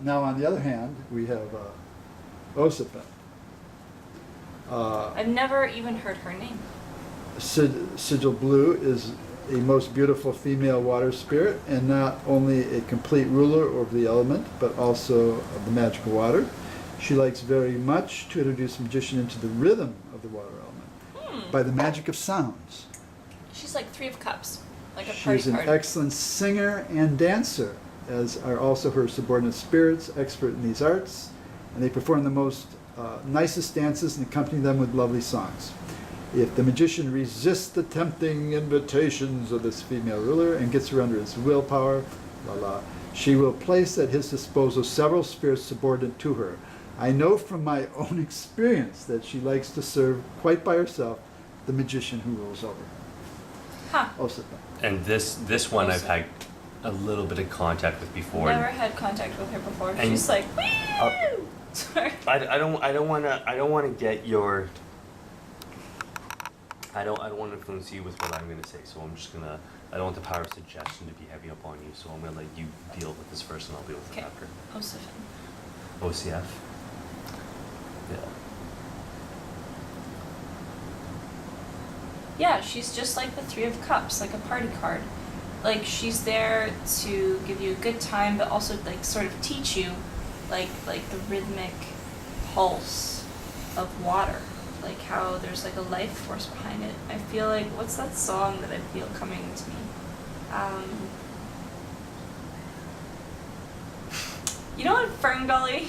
Now, on the other hand, we have Osipeh. I've never even heard her name. Sigil Blue is a most beautiful female water spirit, and not only a complete ruler over the element, but also of the magical water. She likes very much to introduce magician into the rhythm of the water element by the magic of sounds. She's like 3 of Cups, like a party She's an card. excellent singer and dancer, as are also her subordinate spirits, expert in these arts, and they perform the most nicest dances and accompany them with lovely songs. If the magician resists the tempting invitations of this female ruler and gets her under his willpower, she will place at his disposal several spirits subordinate to her. I know from my own experience that she likes to serve quite by herself the magician who rules over her. Huh. Osipeh. And this one I've had a little bit of contact with before. Never had contact with her before. And- She's like, woo! Sorry. I don't want to get your. I don't want to influence you with what I'm going to say. So I'm just gonna. I don't want the power of suggestion to be heavy up on you. So I'm gonna let you deal with this first, and I'll deal with it Okay. after. Osipeh. OCF. Yeah. Yeah, she's just like the 3 of Cups, like a party card. Like, she's there to give you a good time, but also like sort of teach you like the rhythmic pulse of water. Like how there's like a life force behind it. I feel like, what's that song that I feel coming to me? You know in Fern Gully?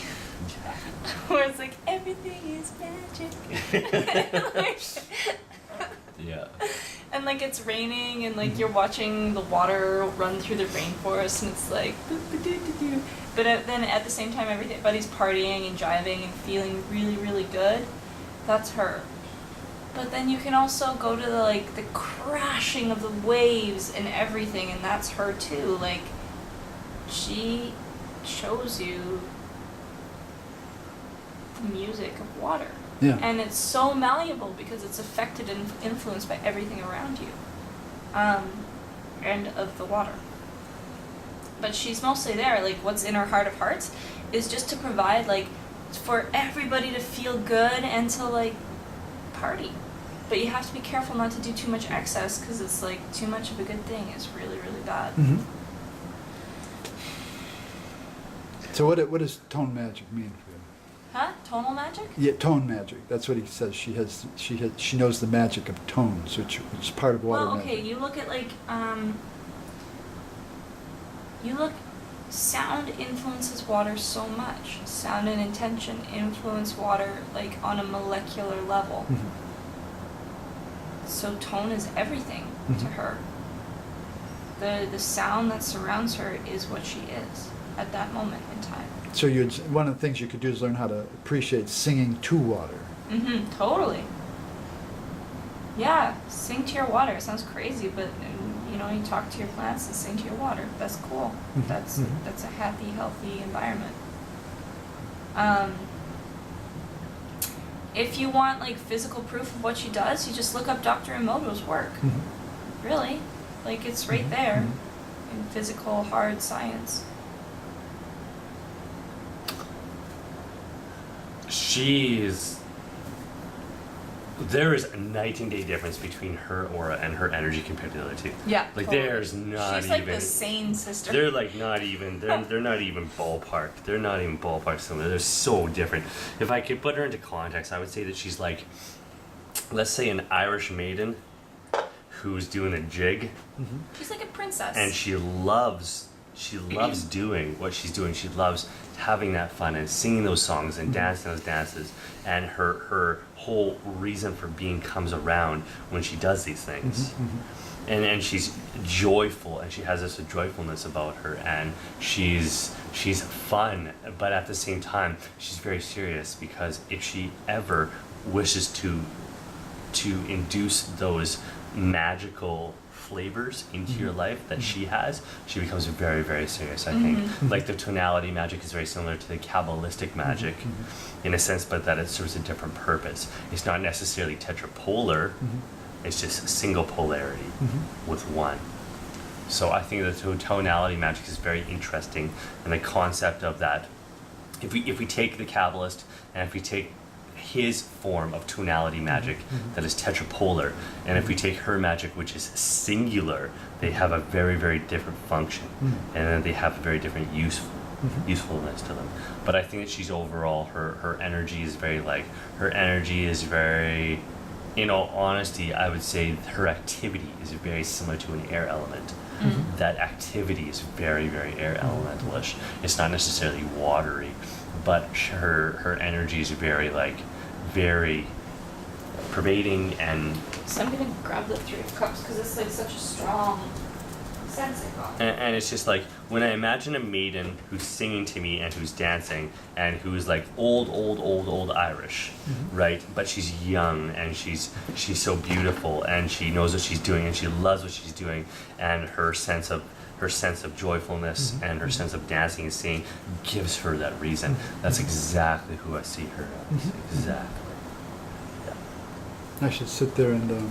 Where it's like, everything is magic. Like, Yeah. and like it's raining and like you're watching the water run through the rainforest and it's like boop-a-doo-doo-doo. But then at the same time everybody's partying and jiving and feeling really, really good. That's her. But then you can also go to the crashing of the waves and everything, and that's her too. Like, she shows you the music of water. Yeah. And it's so malleable because it's affected and influenced by everything around you. And of the water. But she's mostly there, like what's in her heart of hearts is just to provide like for everybody to feel good and to like party. But you have to be careful not to do too much excess because it's like too much of a good thing is really, really bad. Mm-hmm. So what does tone magic mean for you? Huh? Tonal magic? Yeah, tone magic. That's what he says. She knows the magic of tones, which is part of water Well, okay, magic. you look at like sound influences water so much. Sound and intention influence water like on a molecular level. Mm-hmm. So tone is everything to Mhm. her. The sound that surrounds her is what she is at that moment in time. So one of the things you could do is learn how to appreciate singing to water. Mm-hmm. Totally. Yeah, sing to your water. It sounds crazy, but you talk to your plants and sing to your water. That's cool. Mhm. That's Mhm. that's a happy, healthy environment. If you want like physical proof of what she does, you just look up Dr. Emoto's work. Mm-hmm. Really, like it's right Mhm. there Mhm. in physical hard science. There is a night and day difference between her aura and her energy compared to the other two. Yeah. Like totally. there's not She's even. like the sane sister. They're like not even. They're not even ballpark. They're not even ballpark similar. They're so different. If I could put her into context, I would say that she's like, let's say an Irish maiden, who's doing a jig, Mm-hmm. She's like a princess. and she loves doing what she's doing. She loves having that fun and singing those songs and dancing those dances. And her whole reason for being comes around when she does these things. Mm-hmm. And she's joyful, and she has this joyfulness about her, and she's fun, but at the same time she's very serious, because if she ever wishes to induce those magical flavors into your life that she has, she becomes very, very serious, I think. Like the tonality magic is very similar to the Kabbalistic magic in a sense, but that it serves a different purpose. It's not necessarily tetrapolar, it's just a single polarity with one. So I think the tonality magic is very interesting, and the concept of that if we take the Kabbalist and if we take his form of tonality magic that is tetrapolar, and if we take her magic, which is singular, they have a very, very different function, and then they have a very different usefulness to them. But I think that she's overall, her energy is very in all honesty, I would say her activity is very similar to an air element. That activity is very, very air elementalish. It's not necessarily watery, but her energy is very pervading. And So I'm gonna grab the Three of Cups because it's like such a strong sense I got. and it's just like when I imagine a maiden who's singing to me and who's dancing and who's like old Irish, right? But she's young and she's so beautiful and she knows what she's doing and she loves what she's doing, and her sense of joyfulness and her sense of dancing and singing gives her that reason. That's exactly who I see her as. Exactly. I should sit there and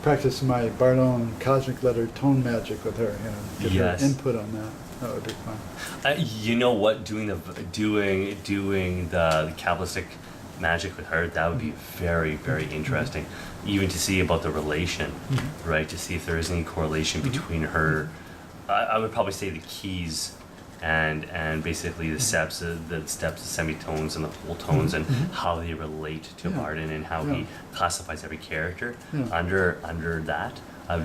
practice my Bardon cosmic letter tone magic with her, get Yes. her input on that. That would be fun. You know what? Doing the Kabbalistic magic with her, that would be very, very interesting. Even to see about the relation, right? To see if there is any correlation between her. I would probably say the keys and basically the steps, the semitones and the whole tones, and how they relate to Yeah. Bardon and how he classifies every character Yeah. under that. I'd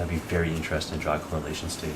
be very interested in drawing correlations to.